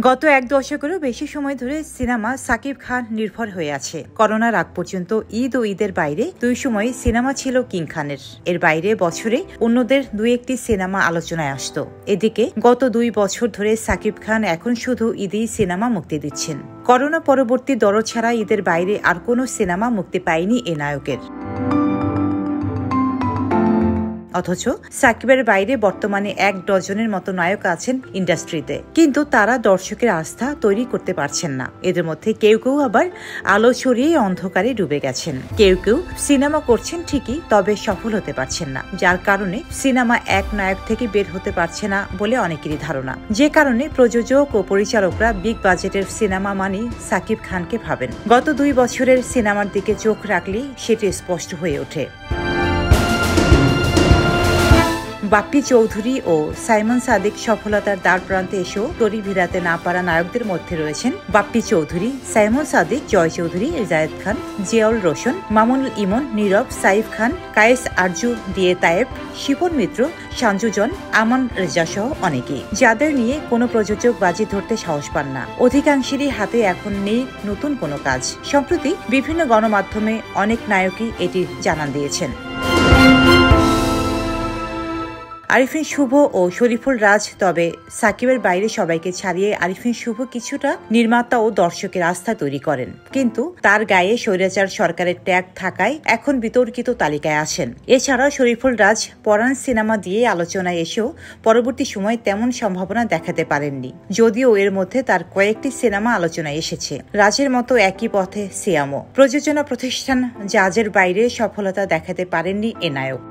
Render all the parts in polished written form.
গত এক দশকেরও বেশি সময় ধরে সিনেমা সাকিব খান নির্ভর হয়ে আছে। করোনার আগ পর্যন্ত ঈদ ও ঈদের বাইরে দুই সময়ে সিনেমা ছিল কিং খানের। এর বাইরে বছরে অন্যদের দুই একটি সিনেমা আলোচনায় আসত। এদিকে গত 2 বছর ধরে সাকিব খান এখন শুধু ঈদেই সিনেমা মুক্তি দিচ্ছেন। করোনা পরবর্তী দরদ ছাড়া ঈদের বাইরে আর কোনো সিনেমা মুক্তি পায়নি এ নায়কের। অথচ সাকিবের বাইরে বর্তমানে 1 ডজনের মতো নায়ক আছেন ইন্ডাস্ট্রিতে, কিন্তু তারা দর্শকের আস্থা তৈরি করতে পারছেন না। এদের মধ্যে কেউ কেউ আবার আলো ছড়িয়ে অন্ধকারে ডুবে গেছেন। কেউ কেউ সিনেমা করছেন ঠিকই, তবে সফল হতে পারছেন না, যার কারণে সিনেমা এক নায়ক থেকে বের হতে পারছে না বলে অনেকেরই ধারণা। যে কারণে প্রযোজক ও পরিচালকরা বিগ বাজেটের সিনেমা মানেই সাকিব খানকে ভাবেন। গত 2 বছরের সিনেমার দিকে চোখ রাখলেই সেটি স্পষ্ট হয়ে ওঠে। বাপ্পি চৌধুরী ও সাইমন সাদিক সফলতার দ্বার প্রান্তে এসেও তরি ভিড়াতে না পারা নায়কদের মধ্যে রয়েছেন বাপ্পি চৌধুরী, সাইমন সাদিক, জয় চৌধুরী, জায়েদ খান, জিয়াউল রোশন, মামুনুল ইমন, নীরব, সাইফ খান, কায়েস আরজু, দিয়ে তায়েব, শিপন মিত্র, সঞ্জুজন, আমান রেজা সহ অনেকেই, যাদের নিয়ে কোনো প্রযোজক বাজি ধরতে সাহস পান না। অধিকাংশেরই হাতে এখন নেই নতুন কোনো কাজ। সম্প্রতি বিভিন্ন গণমাধ্যমে অনেক নায়কই এটি জানান দিয়েছেন। আরিফিন শুভ ও শরীফুল রাজ। তবে সাকিবের বাইরে সবাইকে ছাড়িয়ে আরিফিন শুভ কিছুটা নির্মাতা ও দর্শকের আস্থা তৈরি করেন, কিন্তু তার গায়ে স্বৈরাচার সরকারের ট্যাগ থাকায় এখন বিতর্কিত তালিকায় আছেন। এছাড়াও শরীফুল রাজ পরাণ সিনেমা দিয়ে আলোচনায় এসেও পরবর্তী সময় তেমন সম্ভাবনা দেখাতে পারেননি, যদিও এর মধ্যে তার কয়েকটি সিনেমা আলোচনায় এসেছে। রাজের মতো একই পথে সিয়ামও। প্রযোজনা প্রতিষ্ঠান জাজের বাইরে সফলতা দেখাতে পারেননি এ নায়ক।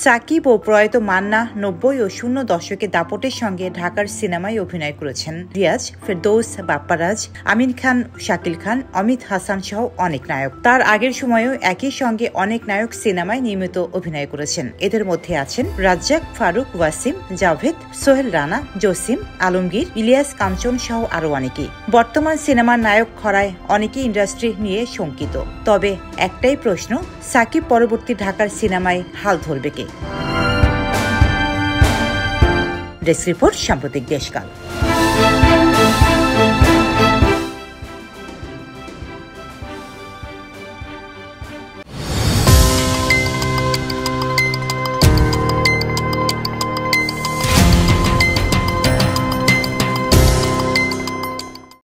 সাকিব ও প্রয়াত মান্না 90 ও 00 দশকের দাপটের সঙ্গে ঢাকার সিনেমায় অভিনয় করেছেন রিয়াজ, ফেরদৌস, বাপ্পারাজ, আমিন খান, শাকিল খান, অমিত হাসান সহ অনেক নায়ক। তার আগের সময়েও একই সঙ্গে অনেক নায়ক সিনেমায় নিয়মিত অভিনয় করেছেন। এদের মধ্যে আছেন রাজ্জাক, ফারুক, ওয়াসিম, জাভেদ, সোহেল রানা, জসিম, আলমগীর, ইলিয়াস কাঞ্চন সহ আরো অনেকেই। বর্তমান সিনেমার নায়ক খরায় অনেকেই ইন্ডাস্ট্রি নিয়ে শঙ্কিত। তবে একটাই প্রশ্ন, সাকিব পরবর্তী ঢাকার সিনেমায় হাল ধরবে কে? ডেস্ক রিপোর্ট, সাম্প্রতিক দেশকাল।